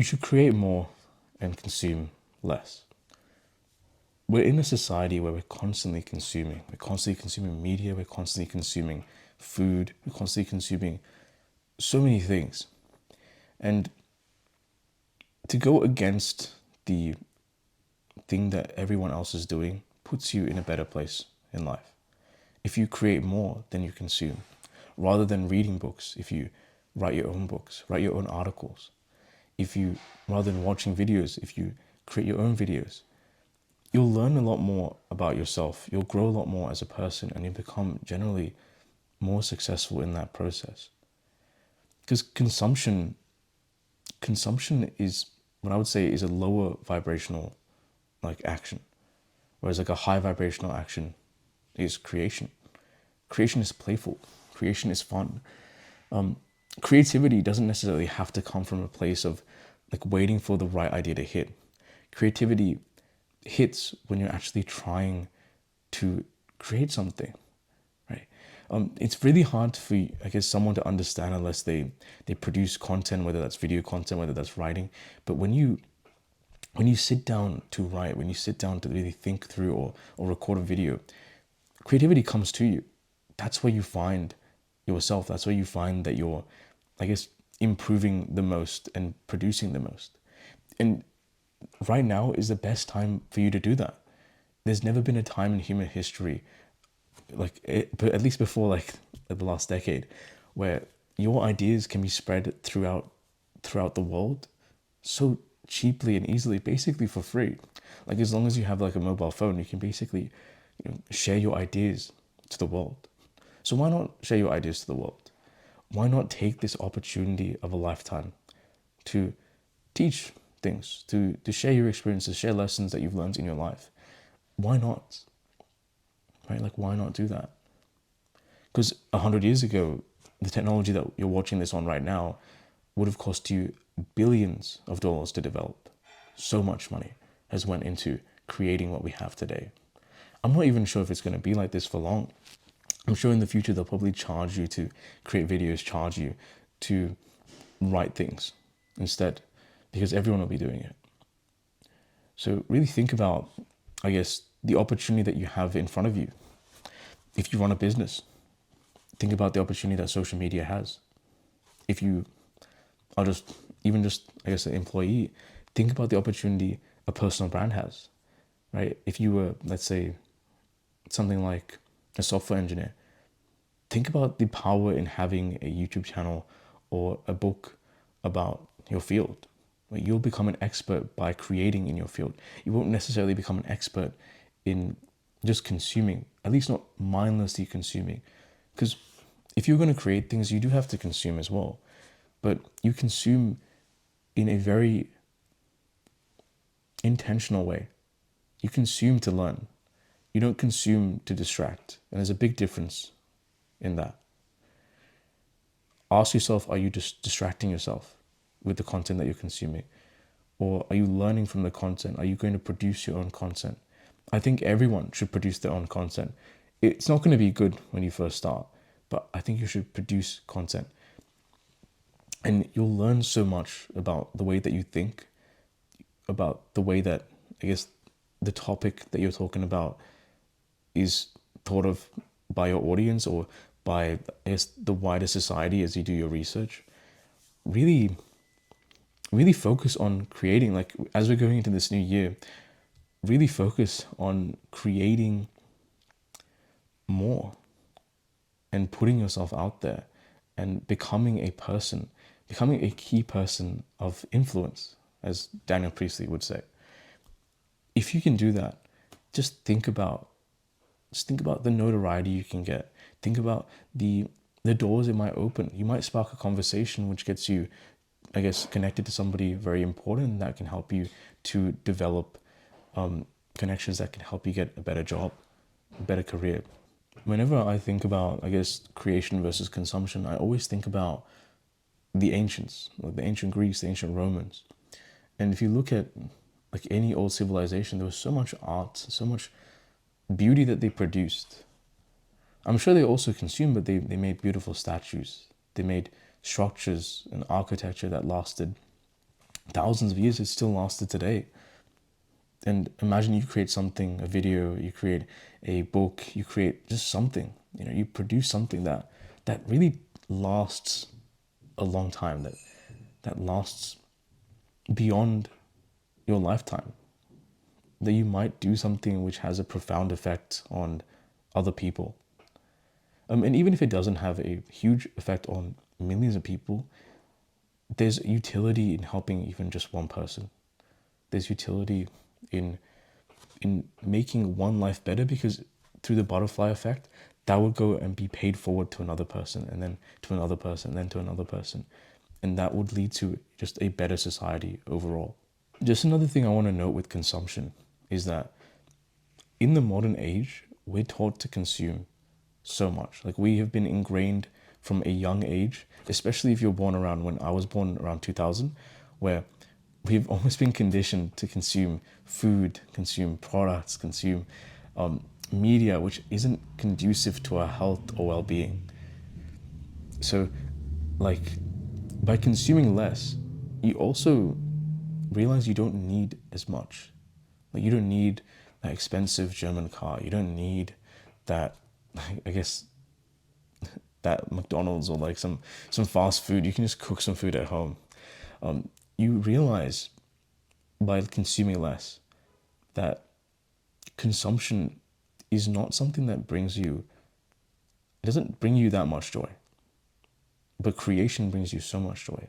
you should create more and consume less. We're in a society where we're constantly consuming. We're constantly consuming media, we're constantly consuming food, we're constantly consuming so many things. And to go against the thing that everyone else is doing puts you in a better place in life. If you create more than you consume, rather than reading books, if you write your own books, write your own articles, if you, rather than watching videos, if you create your own videos, you'll learn a lot more about yourself. You'll grow a lot more as a person, and you become generally more successful in that process. Because consumption is what I would say is a lower vibrational like action, whereas like a high vibrational action is creation. Creation is playful. Creation is fun. Creativity doesn't necessarily have to come from a place of like waiting for the right idea to hit. Creativity hits when you're actually trying to create something, right? It's really hard for, I guess, someone to understand unless they produce content, whether that's video content, whether that's writing. But when you sit down to write, when you sit down to really think through or record a video, creativity comes to you. That's where you find yourself. That's where you find that you're, I guess, improving the most and producing the most. And right now is the best time for you to do that. There's never been a time in human history, but at least before like the last decade, where your ideas can be spread throughout the world so cheaply and easily, basically for free. Like as long as you have like a mobile phone, you can basically, share your ideas to the world. So why not share your ideas to the world? Why not take this opportunity of a lifetime to teach things, to share your experiences, share lessons that you've learned in your life? Why not? Right? Like, why not do that? Because 100 years ago, the technology that you're watching this on right now would have cost you billions of dollars to develop. So much money has went into creating what we have today. I'm not even sure if it's going to be like this for long. I'm sure in the future they'll probably charge you to create videos, charge you to write things instead, because everyone will be doing it. So really think about, I guess, the opportunity that you have in front of you. If you run a business, think about the opportunity that social media has. If you are just I guess, an employee, think about the opportunity a personal brand has, right? If you were, let's say, something like a software engineer, think about the power in having a YouTube channel or a book about your field. You'll become an expert by creating in your field. You won't necessarily become an expert in just consuming, at least not mindlessly consuming. Because if you're going to create things, you do have to consume as well. But you consume in a very intentional way. You consume to learn. You don't consume to distract. And there's a big difference in that. Ask yourself, are you just distracting yourself with the content that you're consuming? Or are you learning from the content? Are you going to produce your own content? I think everyone should produce their own content. It's not going to be good when you first start, but I think you should produce content. And you'll learn so much about the way that you think, about the way that, I guess, the topic that you're talking about is thought of by your audience or by, I guess, the wider society as you do your research. Really, really focus on creating, like, as we're going into this new year, really focus on creating more and putting yourself out there and becoming a person, becoming a key person of influence, as Daniel Priestley would say. If you can do that, just think about the notoriety you can get. Think about the doors it might open. You might spark a conversation which gets you, I guess, connected to somebody very important that can help you to develop connections that can help you get a better job, a better career. Whenever I think about, I guess, creation versus consumption, I always think about the ancients, like the ancient Greeks, the ancient Romans. And if you look at like any old civilization, there was so much art, so much beauty that they produced. I'm sure they also consumed, but they made beautiful statues. They made structures and architecture that lasted thousands of years, it still lasted today. And imagine you create something, a video, you create a book, you create just something, you produce something that really lasts a long time, that lasts beyond your lifetime, that you might do something which has a profound effect on other people. And even if it doesn't have a huge effect on millions of people, there's utility in helping even just one person. There's utility in making one life better, because through the butterfly effect, that would go and be paid forward to another person, and then to another person, and then to another person. And that would lead to just a better society overall. Just another thing I want to note with consumption is that in the modern age, we're taught to consume so much. Like, we have been ingrained from a young age, especially if you're born around when I was born around 2000, where we've almost been conditioned to consume food, consume products, consume media, which isn't conducive to our health or well-being. So, like, by consuming less, you also realize you don't need as much. Like, you don't need that expensive German car. You don't need that, I guess, that McDonald's or like some fast food. You can just cook some food at home. You realize by consuming less that consumption is not something that it doesn't bring you that much joy. But creation brings you so much joy.